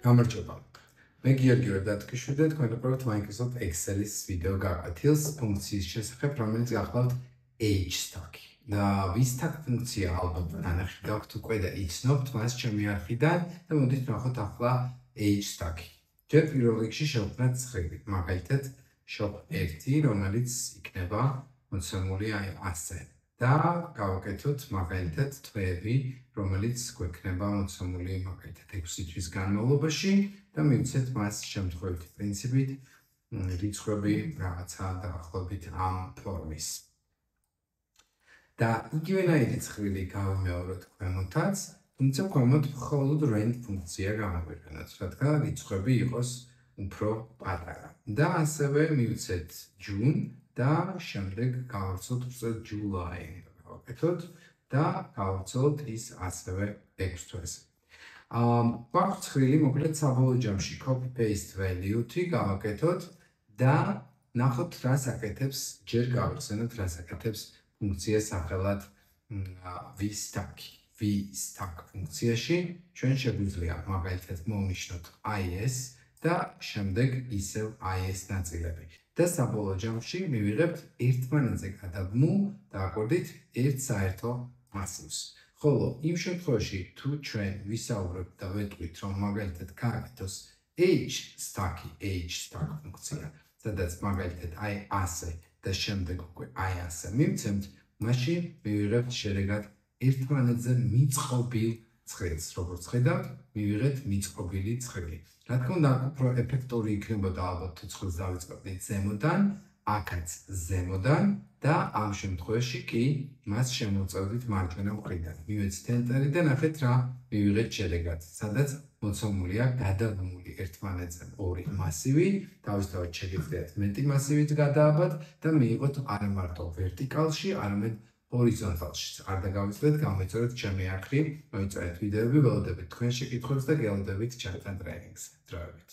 გამარჯობა. მე გიორგი ვერდატკიშვილი და თქვენ უყურებთ Microsoft Excel-ის ვიდეო გაკვეთილს ფუნქციის შესახებ, რომელიც გახლავთ hstack-ი. და vstack ფუნქცია ალბათ ნანახი გაქვთ უკვე და იცნობთ მას ჩემი არხიდან და მოდით ნახოთ ახლა hstack-ი. ჯერ პირველ რიგში შევქმნათ ცხრილი, მაგალითად shop 1, რომელიც იქნება მოცემული ასე. და გავაკეთოთ მაგალითად თვეები, რომელიც გვექნება მოცემული მაგალითად 6 თვის განმავლობაში და მივცეთ მას შემთხვევითი პრინციპით რიცხვები რაღაცა დაახლოებით ამ ფორმის. და იგივენაირი ცხრილი გავიმეოროთ ქვემოთაც, თუმცა ქვემოთ მხოლოდ rand ფუნქცია გამოვიყენოთ, რადგან რიცხვები იყოს უფრო პატარა. და ასევე მივცეთ June და შემდეგ გავავრცელოთ უბრალოდ July გავაკეთოთ და გავავრცელოთ ის ასევე 6 თვეზე. გვაქვს ცხრილი მოკლედ საბოლოო ჯამში copy paste value-თი გავაკეთოთ და ნახოთ რას აკეთებს, ჯერ გავიხსენოთ რას აკეთებს ფუნქცია სახელად vstack-ი. vstack ფუნქციაში ჩვენ შეგვიძლია მაგალითად მოვნიშნოთ is და შემდეგ ისევ is ნაწილები. და საბოლოო ჯამში მივიღებთ ერთმანეთზე გადაბმულ და აკვირდით ერთ საერთო მასივს. ხოლო იმ შემთხვევაში თუ ჩვენ ვისაუბრებთ და ვეტყვით რომ მაგალითად გააკეთოს hstack ფუნქცია, სადაც მაგალითად ასე და შემდეგ უკვე ასე მივცემთ, მაშინ მივიღებთ შედეგად ერთმანეთზე მიწყობილ ცხრილს. როგორც ხედავთ, მივიღეთ მიწყობილი ცხრილი. რა თქმა უნდა, უფრო ეფექტური იქნებოდა ალბათ თუ ცხრილს დავიწყებდით ზემოდან, აქაც ზემოდან და ამ შემთხვევაში კი მას შემოვწევდით მარჯვენა მხრიდან. მივეცით ენტერი და ნახეთ რა მივიღეთ შედეგად, სადაც მოცემულია გადაბმული ერთმანეთზე ორი მასივი, დავისთავად შეგიძლიათ მეტი მასივით გადააბათ და მიიღოთ არა მარტო ვერტიკალში, არამედ ჰორიზონტალშიც. არ დაგავიწყდეთ, გამოიწერეთ ჩემი არხი, მოიწერეთ ვიდეოები, ველოდებით თქვენ შეკითხვებს და გელოდებით ჩემთან ტრენინგს. დროებით.